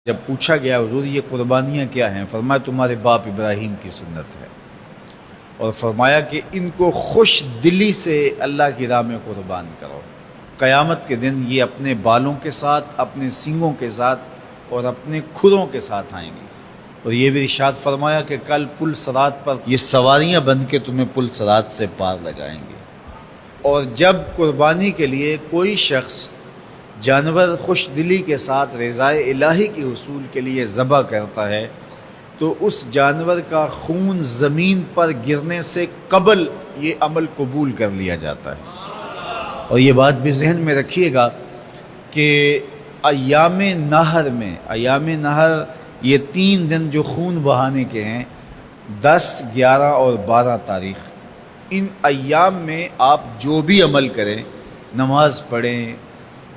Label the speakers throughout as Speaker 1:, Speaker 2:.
Speaker 1: جب پوچھا گیا حضور یہ قربانیاں کیا ہیں، فرمایا تمہارے باپ ابراہیم کی سنت ہے، اور فرمایا کہ ان کو خوش دلی سے اللہ کی راہ میں قربان کرو۔ قیامت کے دن یہ اپنے بالوں کے ساتھ، اپنے سینگوں کے ساتھ اور اپنے کھروں کے ساتھ آئیں گے، اور یہ بھی ارشاد فرمایا کہ کل پل صراط پر یہ سواریاں بن کے تمہیں پل صراط سے پار لگائیں گے۔ اور جب قربانی کے لیے کوئی شخص جانور خوش دلی کے ساتھ رضائے الہی کے حصول کے لیے ذبح کرتا ہے تو اس جانور کا خون زمین پر گرنے سے قبل یہ عمل قبول کر لیا جاتا ہے۔ اور یہ بات بھی ذہن میں رکھیے گا کہ ایام نہر یہ 3 دن جو خون بہانے کے ہیں، 10، 11 اور 12 تاریخ، ان ایام میں آپ جو بھی عمل کریں، نماز پڑھیں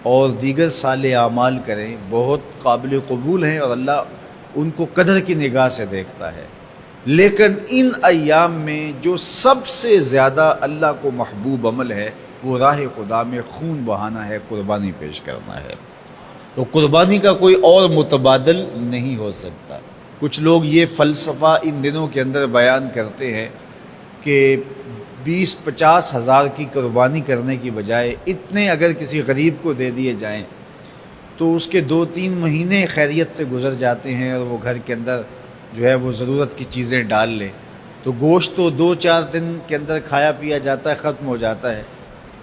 Speaker 1: اور دیگر صالح اعمال کریں، بہت قابل قبول ہیں اور اللہ ان کو قدر کی نگاہ سے دیکھتا ہے۔ لیکن ان ایام میں جو سب سے زیادہ اللہ کو محبوب عمل ہے وہ راہ خدا میں خون بہانا ہے، قربانی پیش کرنا ہے۔ تو قربانی کا کوئی اور متبادل نہیں ہو سکتا۔ کچھ لوگ یہ فلسفہ ان دنوں کے اندر بیان کرتے ہیں کہ 20-50 ہزار کی قربانی کرنے کی بجائے اتنے اگر کسی غریب کو دے دیے جائیں تو اس کے 2-3 مہینے خیریت سے گزر جاتے ہیں، اور وہ گھر کے اندر جو ہے وہ ضرورت کی چیزیں ڈال لے تو گوشت تو 2-4 دن کے اندر کھایا پیا جاتا ہے، ختم ہو جاتا ہے۔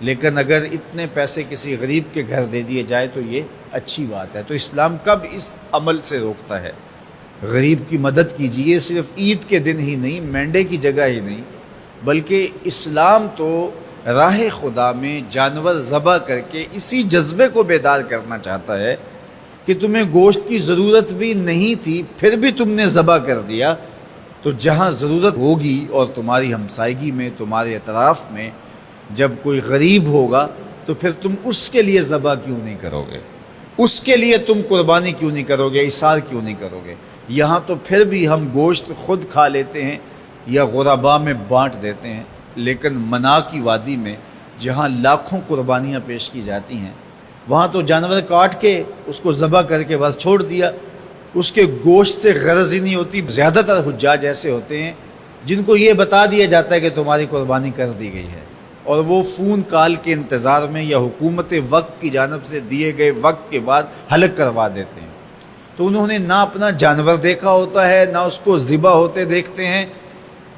Speaker 1: لیکن اگر اتنے پیسے کسی غریب کے گھر دے دیے جائے تو یہ اچھی بات ہے۔ تو اسلام کب اس عمل سے روکتا ہے؟ غریب کی مدد کیجیے، صرف عید کے دن ہی نہیں، مینڈے کی جگہ ہی نہیں، بلکہ اسلام تو راہ خدا میں جانور ذبح کر کے اسی جذبے کو بیدار کرنا چاہتا ہے کہ تمہیں گوشت کی ضرورت بھی نہیں تھی پھر بھی تم نے ذبح کر دیا، تو جہاں ضرورت ہوگی اور تمہاری ہمسائیگی میں، تمہارے اطراف میں جب کوئی غریب ہوگا تو پھر تم اس کے لیے ذبح کیوں نہیں کرو گے؟ اس کے لیے تم قربانی کیوں نہیں کرو گے؟ اِثار کیوں نہیں کرو گے؟ یہاں تو پھر بھی ہم گوشت خود کھا لیتے ہیں یا غرباء میں بانٹ دیتے ہیں، لیکن منا کی وادی میں جہاں لاکھوں قربانیاں پیش کی جاتی ہیں وہاں تو جانور کاٹ کے اس کو ذبح کر کے بس چھوڑ دیا، اس کے گوشت سے غرض ہی نہیں ہوتی۔ زیادہ تر حجاج ایسے ہوتے ہیں جن کو یہ بتا دیا جاتا ہے کہ تمہاری قربانی کر دی گئی ہے، اور وہ فون کال کے انتظار میں یا حکومت وقت کی جانب سے دیے گئے وقت کے بعد حلق کروا دیتے ہیں۔ تو انہوں نے نہ اپنا جانور دیکھا ہوتا ہے، نہ اس کو ذبح ہوتے دیکھتے ہیں،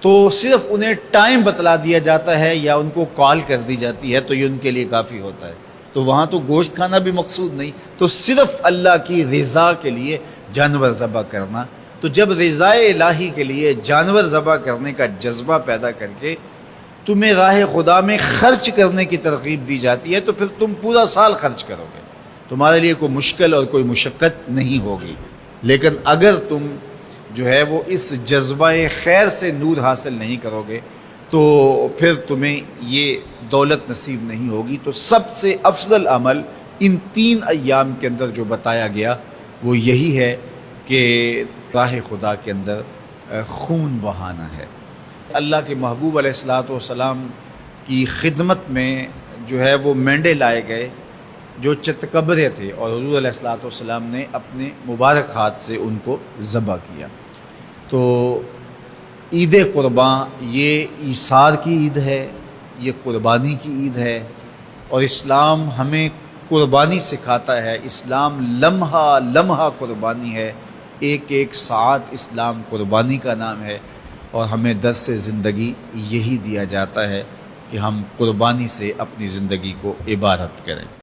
Speaker 1: تو صرف انہیں ٹائم بتلا دیا جاتا ہے یا ان کو کال کر دی جاتی ہے تو یہ ان کے لیے کافی ہوتا ہے۔ تو وہاں تو گوشت کھانا بھی مقصود نہیں، تو صرف اللہ کی رضا کے لیے جانور ذبح کرنا۔ تو جب رضائے الہی کے لیے جانور ذبح کرنے کا جذبہ پیدا کر کے تمہیں راہ خدا میں خرچ کرنے کی ترغیب دی جاتی ہے تو پھر تم پورا سال خرچ کرو گے، تمہارے لیے کوئی مشکل اور کوئی مشقت نہیں ہوگی۔ لیکن اگر تم جو ہے وہ اس جذبہ خیر سے نور حاصل نہیں کرو گے تو پھر تمہیں یہ دولت نصیب نہیں ہوگی۔ تو سب سے افضل عمل ان 3 ایام کے اندر جو بتایا گیا وہ یہی ہے کہ راہ خدا کے اندر خون بہانا ہے۔ اللہ کے محبوب علیہ الصلوۃ والسلام کی خدمت میں جو ہے وہ مینڈے لائے گئے جو چتکبرے تھے، اور حضور علیہ الصلوۃ والسلام نے اپنے مبارک ہاتھ سے ان کو ذبح کیا۔ تو عید قرباں یہ ایثار کی عید ہے، یہ قربانی کی عید ہے، اور اسلام ہمیں قربانی سکھاتا ہے۔ اسلام لمحہ لمحہ قربانی ہے، ایک ایک ساعت اسلام قربانی کا نام ہے، اور ہمیں درس زندگی یہی دیا جاتا ہے کہ ہم قربانی سے اپنی زندگی کو عبادت کریں۔